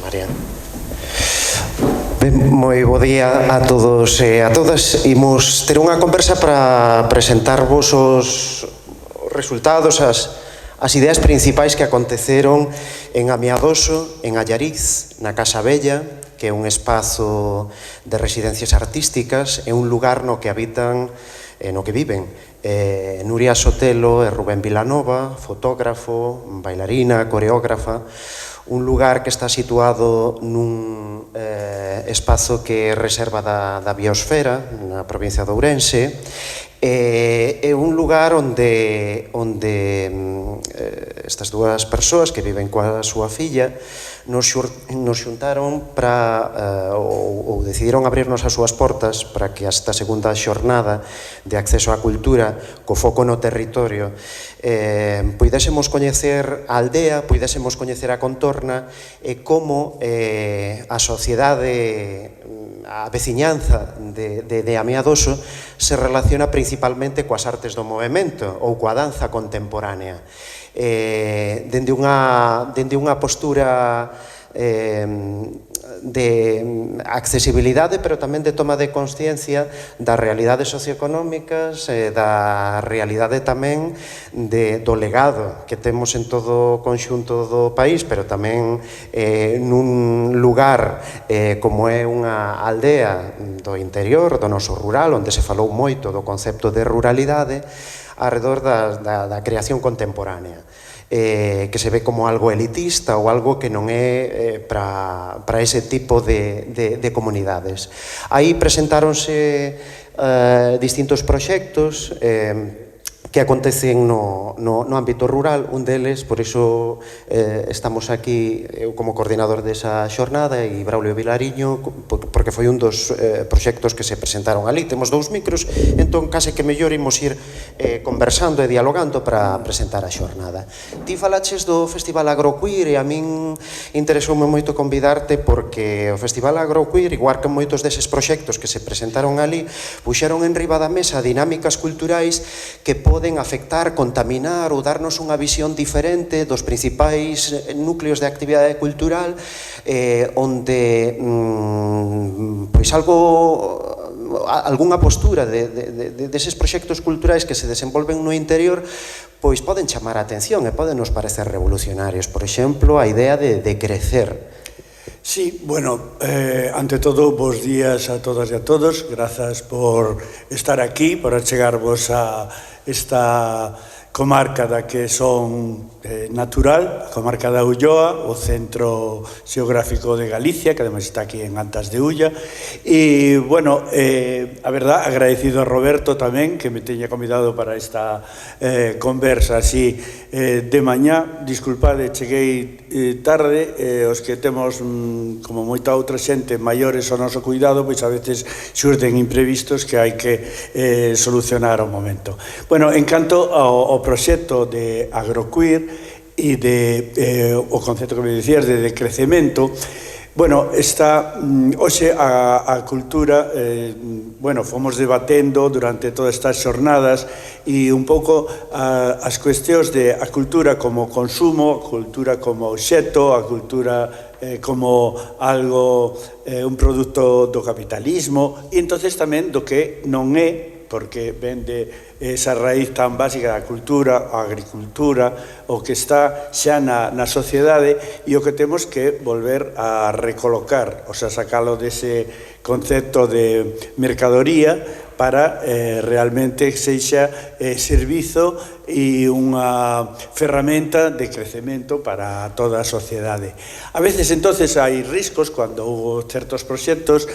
María. Ben, moi bo día a todos e a todas. Imos ter unha conversa para presentarvos os resultados, as ideas principais que aconteceron en Amiadoso, en Allariz, na Casa Bella, que é un espazo de residencias artísticas, é un lugar no que habitan, no que viven Nuria Sotelo e Rubén Vilanova, fotógrafo, bailarina, coreógrafa, un lugar que está situado nun espazo que é reserva da biosfera na provincia de Ourense. É un lugar onde estas dúas persoas que viven coa súa filla nos xuntaron para ou decidiron abrirnos as súas portas para que esta segunda xornada de acceso á cultura co foco no territorio puidésemos coñecer a aldea, puidésemos coñecer a contorna e como a sociedade, a veciñanza de Amiadoso se relaciona principalmente coas artes do movemento ou coa danza contemporánea. Dende unha postura de accesibilidade, pero tamén de toma de consciencia das realidades socioeconómicas, da realidade tamén do legado que temos en todo o conxunto do país, pero tamén nun lugar como é unha aldea do interior, do noso rural, onde se falou moito do concepto de ruralidade arredor da creación contemporánea, que se ve como algo elitista ou algo que non é para ese tipo de comunidades. Aí presentáronse distintos proxectos que acontecen no ámbito rural. Un deles, por iso estamos aquí, eu como coordinador desa xornada e Braulio Vilariño, porque foi un dos proxectos que se presentaron ali. Temos dous micros, entón case que mellor imos ir conversando e dialogando para presentar a xornada. Ti falaches do Festival Agroqueer e a min interesoume moito convidarte porque o Festival Agroqueer, igual que moitos deses proxectos que se presentaron ali, puxeron en riba da mesa dinámicas culturais que poden afectar, contaminar ou darnos unha visión diferente dos principais núcleos de actividade cultural, onde pois algunha postura deses proxectos culturais que se desenvolven no interior pois poden chamar a atención e poden nos parecer revolucionarios. Por exemplo, a idea de crecer. Sí, bueno, ante todo, bons días a todas e a todos. Grazas por estar aquí, por achegarvos a esta comarca da que son natural, a comarca da Ulloa, o centro xeográfico de Galicia, que además está aquí en Antas de Ulla. E, bueno, a verdad, agradecido a Roberto tamén, que me teña convidado para esta conversa así de mañá. Disculpade, cheguei tarde, os que temos, como moita outra xente, maiores ao noso cuidado, pois a veces xurden imprevistos que hai que solucionar ao momento. Bueno, en canto ao proxecto de Agroqueer e o concepto que me dicías de crecemento, bueno, está hoxe a cultura, bueno, fomos debatendo durante todas estas xornadas e un pouco as cuestións de a cultura como consumo, a cultura como obxecto, a cultura como algo, un produto do capitalismo, e entonces tamén do que non é, porque vende esa raíz tan básica da cultura, a agricultura, o que está xa na sociedade, e o que temos que volver a recolocar, o sea, sacalo dese concepto de mercadoría para realmente sexa servizo e unha ferramenta de crecemento para toda a sociedade. A veces, entonces, hai riscos cando houve certos proxectos,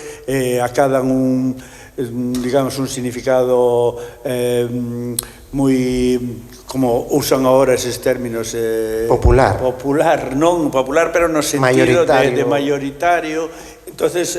acadan digamos, un significado moi, como usan agora eses términos, popular, non popular, pero no sentido de mayoritario. Entonces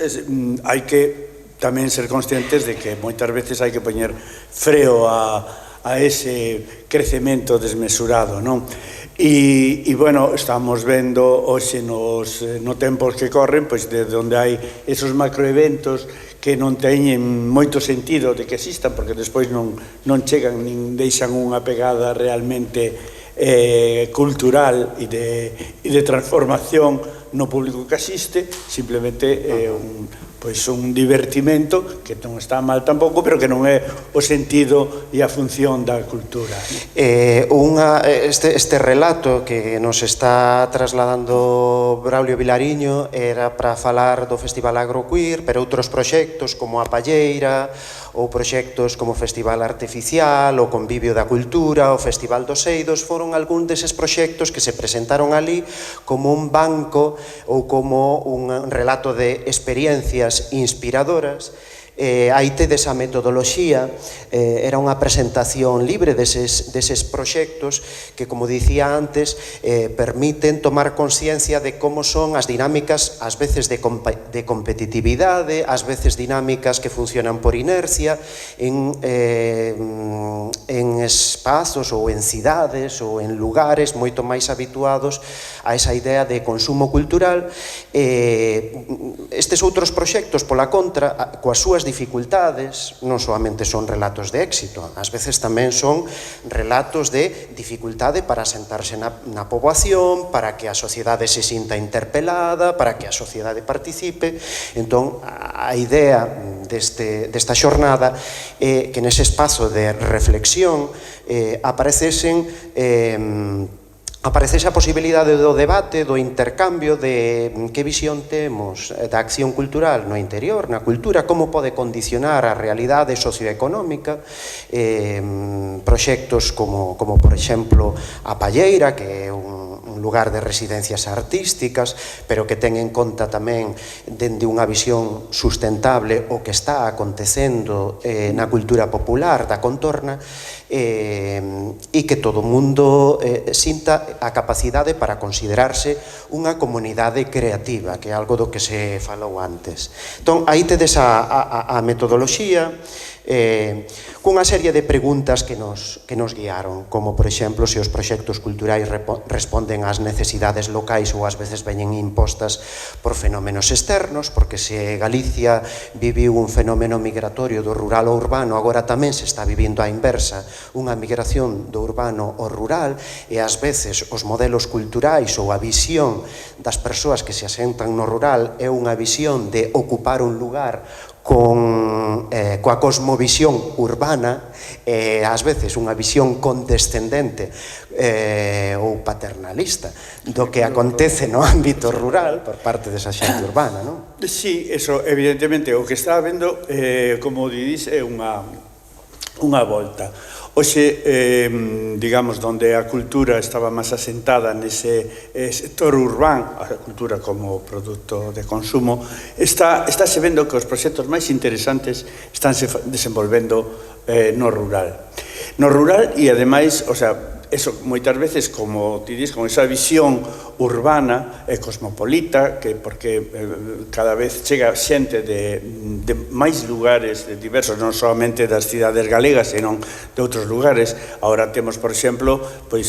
hai que tamén ser conscientes de que moitas veces hai que poñer freo a ese crecemento desmesurado, non? E, bueno, estamos vendo hoxe no tempos que corren, pois de onde hai esos macroeventos que non teñen moito sentido de que existan, porque despois non chegan nin deixan unha pegada realmente cultural e de transformación no público que asiste, simplemente é un divertimento que non está mal tampouco, pero que non é o sentido e a función da cultura. Este relato que nos está trasladando Braulio Vilariño era para falar do Festival Agroqueer, pero outros proxectos como a Palleira, ou proxectos como o Festival Artificial, o Convivio da Cultura, o Festival dos Eidos, foron algún deses proxectos que se presentaron ali como un banco ou como un relato de experiencias inspiradoras. Aí tedes a metodoloxía, era unha presentación libre deses proxectos que, como dicía antes, permiten tomar consciencia de como son as dinámicas, ás veces de competitividade, ás veces dinámicas que funcionan por inercia, en espazos ou en cidades ou en lugares moito máis habituados a esa idea de consumo cultural. Estes outros proxectos, pola contra, coas súas dificultades, non solamente son relatos de éxito, ás veces tamén son relatos de dificultade para asentarse na poboación, para que a sociedade se sinta interpelada, para que a sociedade participe. Entón, a idea desta xornada é que nese espazo de reflexión aparecese a posibilidade do debate, do intercambio de que visión temos da acción cultural no interior, na cultura, como pode condicionar a realidade socioeconómica, proxectos como por exemplo a Palleira, que é un lugar de residencias artísticas, pero que ten en conta tamén dende unha visión sustentable o que está acontecendo na cultura popular da contorna, e que todo o mundo sinta a capacidade para considerarse unha comunidade creativa, que é algo do que se falou antes. Entón, aí tedes a metodoloxía, cunha serie de preguntas que nos guiaron, como, por exemplo, se os proxectos culturais responden ás necesidades locais ou ás veces veñen impostas por fenómenos externos, porque se Galicia viviu un fenómeno migratorio do rural ao urbano, agora tamén se está vivindo a inversa, unha migración do urbano ao rural, e ás veces os modelos culturais ou a visión das persoas que se asentan no rural é unha visión de ocupar un lugar coa cosmovisión urbana, ás veces unha visión condescendente ou paternalista do que acontece no ámbito rural por parte desa xente urbana, non? Sí, eso, evidentemente, o que está vendo, como didís, é unha volta. Hoxe, digamos, onde a cultura estaba máis asentada nese sector urbano, a cultura como produto de consumo, estáse vendo que os proxectos máis interesantes estánse desenvolvendo no rural. No rural e, ademais, o sea, eso moitas veces, como ti dis, con esa visión urbana e cosmopolita, que porque cada vez chega xente de máis lugares diversos, non solamente das cidades galegas, senón de outros lugares. Ahora temos, por exemplo, pois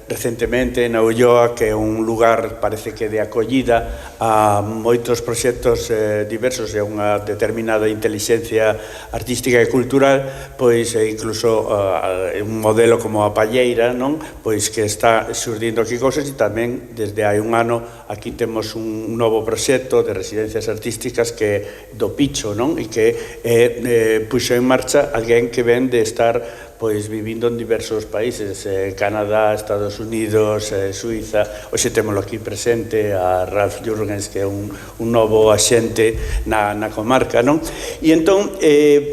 recentemente na Ulloa, que é un lugar, parece que de acollida a moitos proxectos diversos e unha determinada intelixencia artística e cultural, pois incluso un modelo como a Palleira, non? Pois que está xurdindo aquí cosas, e tamén desde hai un ano aquí temos un novo proxecto de residencias artísticas que é do Picho, non? E que puxo en marcha alguén que ven de estar pois vivindo en diversos países, Canadá, Estados Unidos, Suiza. Hoxe témolo aquí presente a Ralf Jürgens, que é un novo axente na comarca, non? E entón,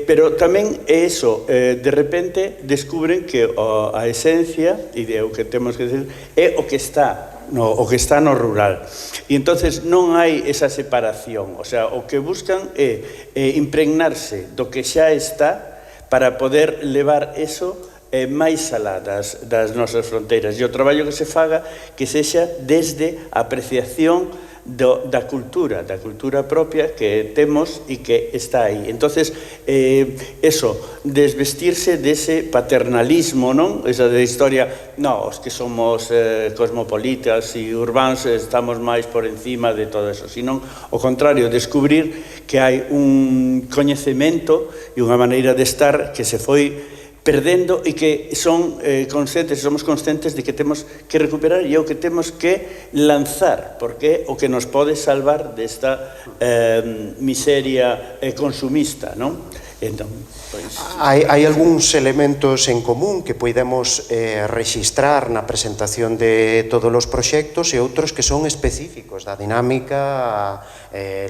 pero tamén é eso, de repente descubren que a esencia, e o que temos que decir, é o que está no rural. E entonces non hai esa separación, o sea, o que buscan é impregnarse do que xa está para poder levar eso máis alá das nosas fronteiras. E o traballo que se faga que sexa desde a apreciación da cultura propia que temos e que está aí. Entonces, eso, desvestirse dese paternalismo, non? Esa de historia, non, os que somos cosmopolitas e urbanos estamos máis por encima de todo eso, sino, ao contrario, descubrir que hai un coñecemento e unha maneira de estar que se foi perdendo e que son conscientes, somos conscientes de que temos que recuperar e o que temos que lanzar, porque é o que nos pode salvar desta miseria consumista, non? Entón, pois... Hai algúns elementos en común que podemos registrar na presentación de todos os proxectos e outros que son específicos da dinámica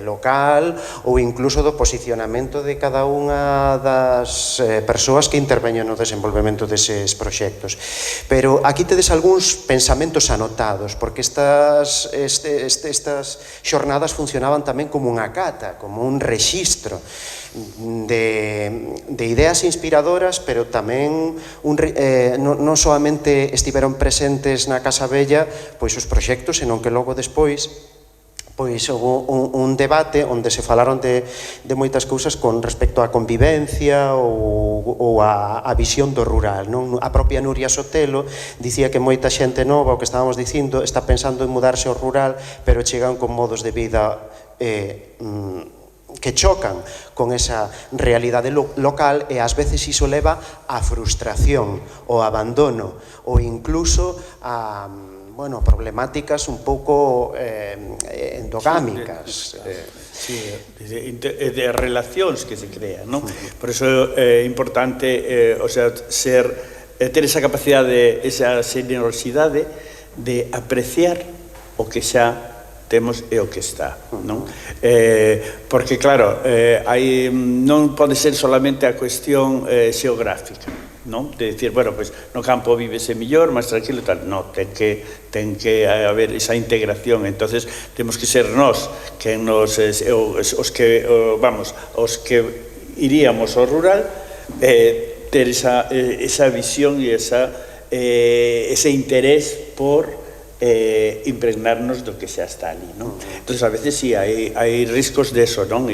local ou incluso do posicionamento de cada unha das persoas que interveñen no desenvolvemento deses proxectos. Pero aquí tedes algúns pensamentos anotados, porque estas xornadas funcionaban tamén como unha cata, como un rexistro de ideas inspiradoras, pero tamén non solamente estiveron presentes na Casa Bella pois os proxectos, senón que logo despois pois houve un debate onde se falaron de moitas cousas con respecto á convivencia ou á visión do rural, non? A propia Nuria Sotelo dicía que moita xente nova, o que estábamos dicindo, está pensando en mudarse ao rural, pero chegan con modos de vida que chocan con esa realidade local e ás veces iso leva á frustración, ao abandono ou incluso a problemáticas un pouco endogámicas. Sí, de relacións que se crean, non? Por iso é importante, o sea, ter esa capacidade, esa generosidade de apreciar o que xa temos e o que está, non? Porque, claro, non pode ser solamente a cuestión xeográfica, non? De dicir, bueno, pois no campo vívese mellor, máis tranquilo e tal. Non, ten que haber esa integración. Entonces temos que ser nós os que iríamos ao rural, ter esa visión e ese interés por impregnarnos do que xa está ali, non? Entón, a veces sí, hai riscos de eso, non?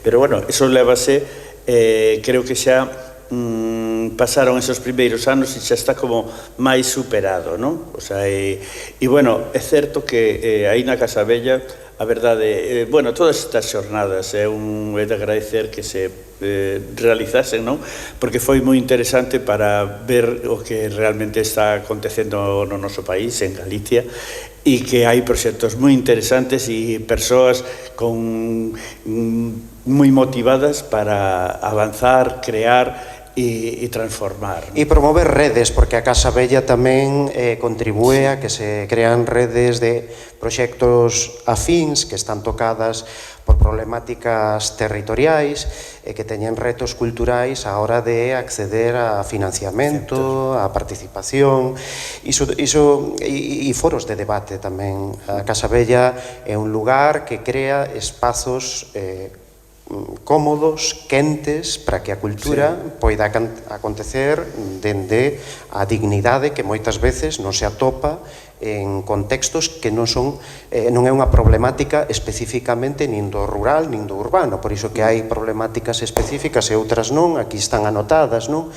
Pero, bueno, eso lévase, creo que xa pasaron esos primeiros anos e xa está como máis superado, non? O sea, bueno, é certo que aí na Casa Bella, a verdade, bueno, todas estas xornadas é de agradecer que se realizasen, non? Porque foi moi interesante para ver o que realmente está acontecendo no noso país, en Galicia, e que hai proxectos moi interesantes e persoas moi motivadas para avanzar, crear e transformar. E promover redes, porque a Casa Bella tamén contribúe a que se crean redes de proxectos afíns que están tocadas por problemáticas territoriais e que teñen retos culturais a hora de acceder a financiamento, a participación e foros de debate tamén. A Casa Bella é un lugar que crea espazos cómodos, quentes, para que a cultura poida acontecer dende a dignidade que moitas veces non se atopa en contextos que non é unha problemática especificamente nin do rural nin do urbano, por iso que hai problemáticas específicas e outras non, aquí están anotadas, non?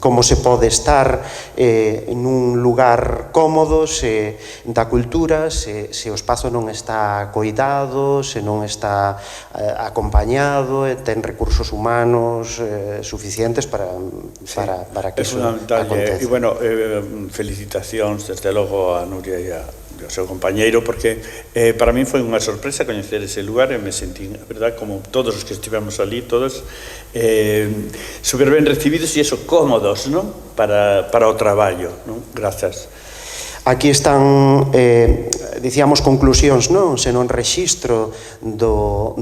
Como se pode estar nun lugar cómodo da cultura se o espazo non está coidado, se non está acompañado e ten recursos humanos suficientes para que iso acontece. E, bueno, felicitacións desde logo a Nuria e ao seu compañeiro, porque para min foi unha sorpresa coñecer ese lugar e me sentí, a verdad, como todos os que estivemos ali, todos super ben recibidos e eso, cómodos, non? Para o traballo, non? Grazas. Aquí están, dicíamos, conclusións, non? Senón rexistro do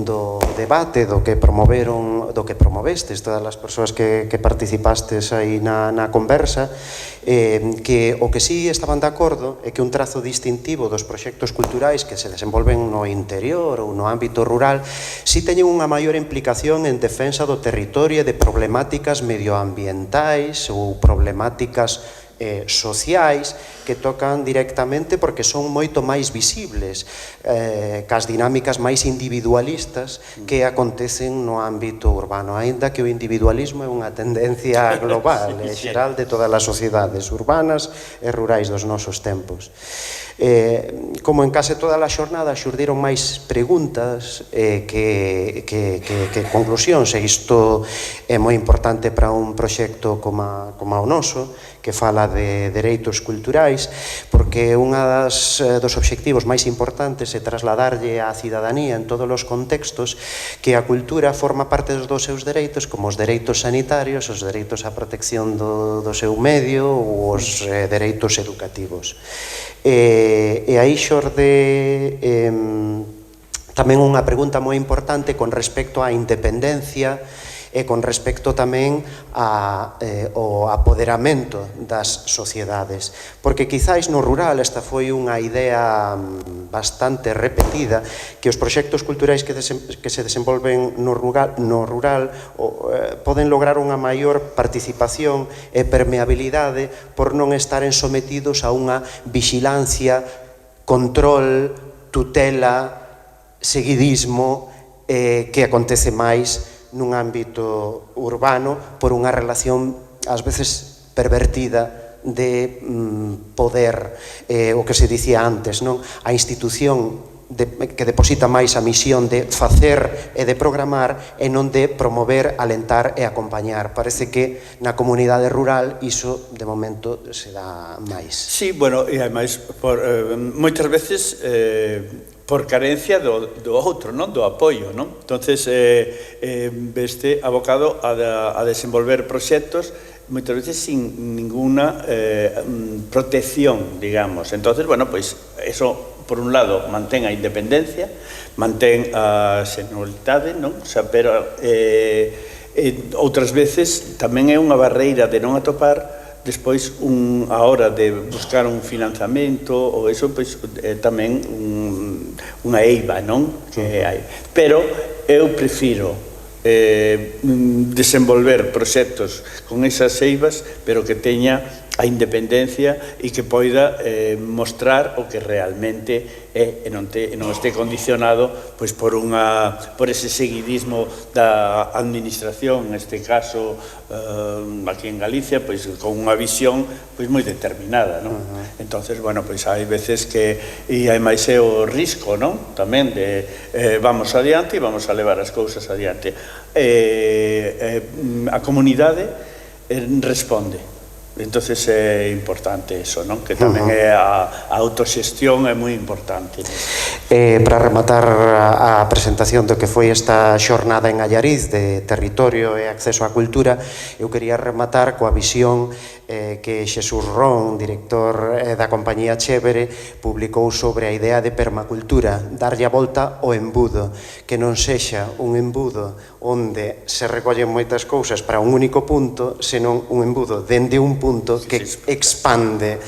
debate do que promovestes todas as persoas que participastes aí na conversa, que o que sí estaban de acordo é que un trazo distintivo dos proxectos culturais que se desenvolven no interior ou no ámbito rural sí teñen unha maior implicación en defensa do territorio e de problemáticas medioambientais ou problemáticas sociais que tocan directamente porque son moito máis visibles cas dinámicas máis individualistas que acontecen no ámbito urbano, aínda que o individualismo é unha tendencia global e xeral de todas as sociedades urbanas e rurais dos nosos tempos. Como en case toda a xornada xurdiron máis preguntas que conclusións, e isto é moi importante para un proxecto como o noso, que fala de dereitos culturais, porque un dos obxectivos máis importantes é trasladarlle á cidadanía en todos os contextos que a cultura forma parte dos seus dereitos, como os dereitos sanitarios, os dereitos á protección do seu medio ou os dereitos educativos. E aí xorde tamén unha pregunta moi importante con respecto á independencia e con respecto tamén ao apoderamento das sociedades, porque quizáis no rural esta foi unha idea bastante repetida, que os proxectos culturais que se desenvolven no rural poden lograr unha maior participación e permeabilidade por non estaren sometidos a unha vixilancia, control, tutela, seguidismo que acontece máis nun ámbito urbano por unha relación ás veces pervertida de poder, o que se dicía antes, non? A institución que deposita máis a misión de facer e de programar e non de promover, alentar e acompañar. Parece que na comunidade rural iso de momento se dá máis. Sí, bueno, e ademais moitas veces por carencia do outro, non? Do apoio, non? Entonces, veste abocado a desenvolver proxectos moitas veces sin ninguna protección, digamos. Entonces, bueno, pois, eso, por un lado, mantén a independencia, mantén a xenualidade, non? O sea, pero outras veces tamén é unha barreira de non atopar despois a hora de buscar un financiamento ou iso, pois tamén unha eiva, non? Que hai. Pero eu prefiro desenvolver proxectos con esas eivas, pero que teña a independencia e que poida mostrar o que realmente é e non este condicionado pois por ese seguidismo da administración, neste caso aquí en Galicia, pois con unha visión pois moi determinada, non? Entonces, bueno, pois hai veces que e ademais é o risco, non? Tamén de vamos adiante e vamos a levar as cousas adiante. A comunidade responde. Entonces é importante eso, non? Que tamén é a autoxestión é moi importante. Para rematar a presentación do que foi esta xornada en Allariz de territorio e acceso á cultura, eu quería rematar coa visión que Xesús Ron, director da compañía Chévere, publicou sobre a idea de permacultura, darlle a volta ao embudo, que non sexa un embudo onde se recollen moitas cousas para un único punto, senón un embudo dende un punto que expande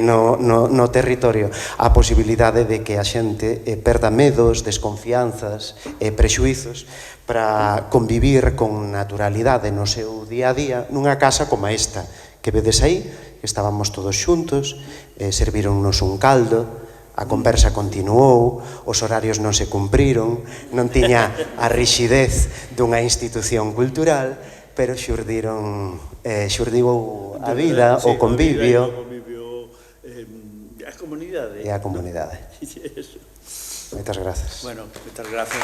no territorio a posibilidade de que a xente perda medos, desconfianzas e prexuizos para convivir con naturalidade no seu día a día nunha casa como esta que vedes aí, que estábamos todos xuntos, servíronnos un caldo, a conversa continuou, os horarios non se cumpriron, non tiña a rixidez dunha institución cultural, pero xurdiu a vida, o convivio a comunidade. E a comunidade. Moitas grazas. Bueno, moitas grazas.